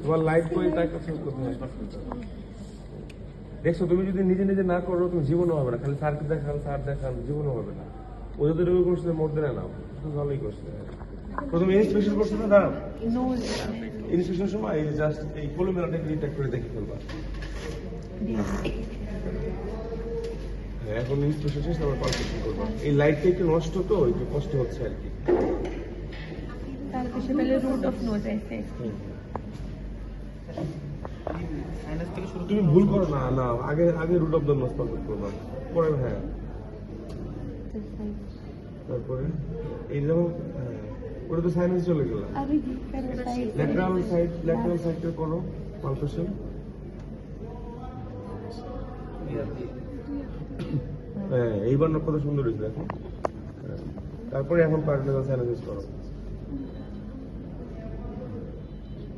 তোমার লাইট করে তাই কথা কোথায় দেখছো, তুমি যদি নিজে নিজে না করো তুমি জীবনও হবে না। খালি স্যারকে দেখান, স্যার দেখান, জীবনও হবে না। ও যতটুকু করছে মোট দেয় না, ভালোই করছে। প্রথমে ইন্সপেকশন করছে না, দাঁড়ান ইন্সপেকশন সময় এই জাস্ট এই কলমেলাটা ডিটেক্ট করে দেখে ফেলবা। হ্যাঁ, এখন ইন্সপেকশন শেষ, তারপর পারফেকশন করবা। এই লাইটটা একটু নষ্ট, তো একটু কষ্ট হচ্ছে আর কি। তারপরে পহলে রুট অফ নোজ ऐसे তুমি ভুল করো না, না আগে আগে root of the nose perfect করবা, পরে হ্যাঁ তারপরে এই যেমন হ্যাঁ ওটা তো সাইনাস চলে গেল। अभी करो साइड ল্যাটারাল সাইডটা করো পালপেশন। হ্যাঁ এইবার না কত সুন্দর হয়েছে দেখো। তারপরে এখন পার্টনার সাইনাস করো,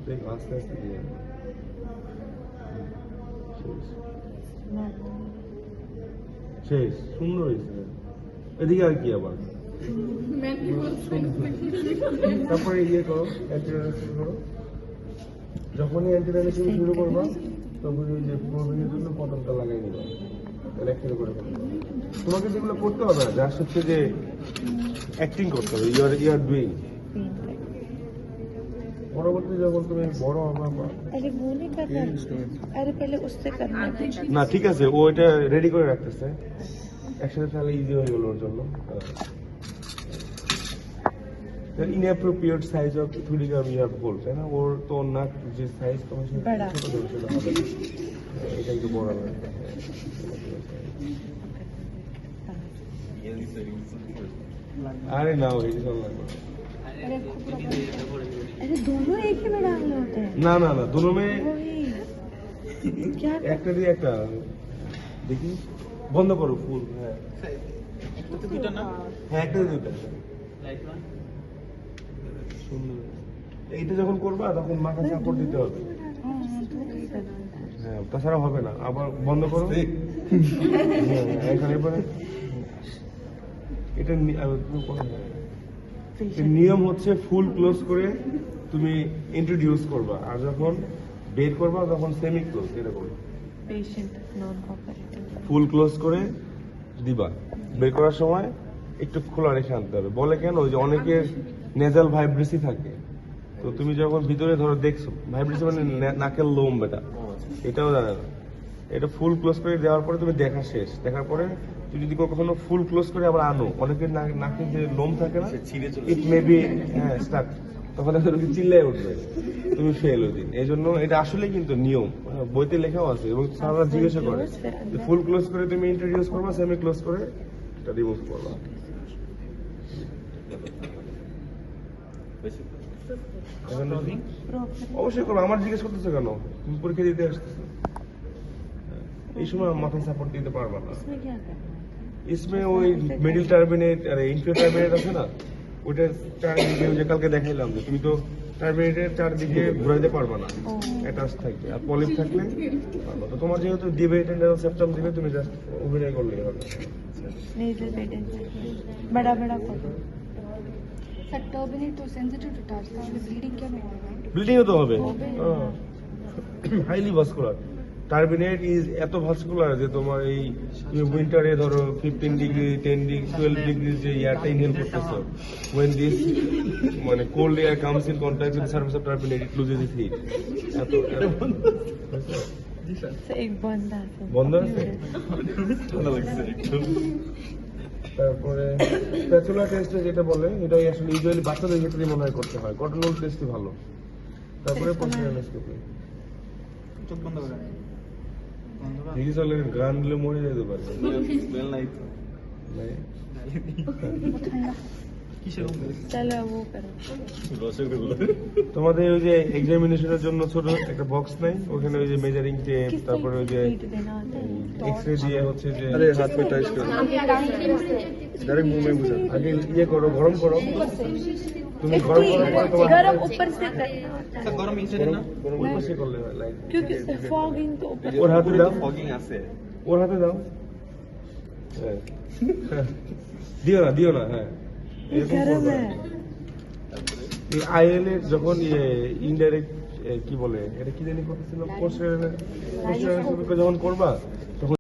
দেখ আস্তে আস্তে দিয়ে শেষ, সুন্দর হয়েছে। এদিকে আর কি আবার তারপরে ইয়ে করো, অ্যান্টিডাইনেশন করো। যখনই অ্যান্টিডাইনেশন শুরু করবা তখন ওই যে প্রবলেমের জন্য পটলটা লাগাই নিবা, একসাথে করে ফেলবে। তোমাকে যেগুলো করতে হবে না, যার হচ্ছে যে অ্যাক্টিং করতে হবে, ইউ আর ডুইং। পরবর্তী যখন তুমি বড় হবা, अरे वो नहीं करना, अरे पहले उससे करना है। না ঠিক আছে, ও এটা রেডি করে রাখতেছে, একসাথে তাহলে ইজি হয়ে গেল ওর জন্য। ইনঅ্যাপ্রোপ্রিয়েট সাইজ অফ থুড়ি গাম ইউ হ্যাভ হোল্ড, তাই না? ওর তো নাক যে সাইজ তোমার সাথে ছোট ছোট সেটা হবে, এটা একটু বড় হবে। আরে না ওই কিছু লাগবে अरे दोनों एक ही में डालने होते हैं। না, না না দুনো মে क्या একটা দিয়ে একটা দেখি, বন্ধ করো ফুল। হ্যাঁ হ্যাঁ একটা দিয়ে দুটা সুন্দর। এইটা যখন করবা তখন মাথা সাপোর্ট দিতে হবে, হ্যাঁ তাছাড়া হবে না। আবার বন্ধ করো, এখানে পরে এটা নিয়ম হচ্ছে ফুল ক্লোজ করে তুমি ইন্ট্রোডিউস করবা, আর যখন বের করবা তখন সেমি ক্লোজ এটা করবা। पेशेंट नॉन कोऑपरेटिव ফুল ক্লোজ করে দিবা, বের করার সময় একটু খোলা রেখে আনতে হবে। বলে কেন, ওই যে অনেকের নেজাল ভাইব্রেসি থাকে, তো তুমি যখন ভিতরে ধরো দেখছো ভাইব্রেসি মানে নাকের লোম, বেটা এটাও জানে না। এটা ফুল ক্লোজ করে দেওয়ার পরে তুমি দেখা শেষ, দেখার পরে তুমি যদি কখনো ফুল ক্লোজ করে আবার আনো, অনেকের নাকে যে লোম থাকে না, ইট মে বি হ্যাঁ স্টাক, তখন তুমি চিল্লাই উঠবে, তুমি ফেল ওই দিন। এই জন্য এটা আসলে কিন্তু নিয়ম, বইতে লেখাও আছে এবং সারা জিজ্ঞাসা করে ফুল ক্লোজ করে তুমি ইন্ট্রোডিউস করবা, সেমি ক্লোজ করে এটা রিমুভ করবা। অবশ্যই করবো, আমার জিজ্ঞেস করতেছো কেন? তুমি পরীক্ষা দিতে আসতেছো, এই সময় মাথায় সাপোর্ট দিতে পারবা না। इसमें क्या करना है? इसमें ওই মিডিল টার্মিনেট আর ইনফিরিয়র টার্মিনেট আছে না, ওইটা চারদিকে যে কালকে দেখাইলাম, যে তুমি তো টার্মিনেটের চারদিকে ঘুরাইতে পারবা না, অ্যাটাচ থাকবে। আর পলিপ থাকলে পারবা। তো তোমার যেহেতু দিবে টেন্ডারাল সেপ্টাম দিবে, তুমি জাস্ট অভিনয় করলেই হবে। नेजल पेडेंट बड़ा बड़ा करो। सर टर्बिनेट तो सेंसिटिव टू टच, তাহলে ব্লিডিং কেমন হবে? ব্লিডিংও তো হবে, হাইলি ভাস্কুলার। টার্বিনেট ইজ এত ভাস্কুলার যে তোমার এই উইন্টারে ধরো 15 ডিগ্রি 10 ডিগ্রি 12 ডিগ্রি যে এয়ারটা ইনহেল করতেছো, when this মানে cold air comes in contact with surface of turbinate, it loses its heat. এত एक बंदा है বন্ধ আছে, ঠান্ডা লাগছে একটু। তারপরে স্প্যাচুলা টেস্টে যেটা বলে, এটাই আসলে ইউজুয়ালি বাচ্চাদের ক্ষেত্রে মনে হয় করতে হয়, কটনল টেস্টই ভালো। তারপরে পোস্টারোস্কোপি চোখ বন্ধ করে ঠিক চলে, গান দিলে মরে যেতে পারে। স্মেল নাই তো, নাই। কিসের चलो वो करो। রসগোল্লা তোমাদের ওই যে এক্সামিনেশনের জন্য ছোট একটা বক্স নাই, ওখানে ওই যে মেজারিং টেপ, किस তারপরে ওই যে हीट देना होता है? এক্সরে দিয়ে হচ্ছে যে আরে হাত পে টাচ করো, ডাইরেক্ট মুভ में घुसा। আগে ইয়ে করো, গরম করো, তুমি গরম করার পরে তোমার गरम ऊपर से करना होता है গরম ইনসে না, গরম পাশে করলে হয় লাইট। क्योंकि फॉगिंग तो ऊपर ওর হাতে দাও, ফগিং আছে। ওর হাতে দাও, হ্যাঁ। দিও না, দিও না, হ্যাঁ এরকম गरम করবা। है। এই আইএল এর যখন ইনডাইরেক্ট কি বলে এটা কি জানি করতেছিল পোস্টার যখন করবা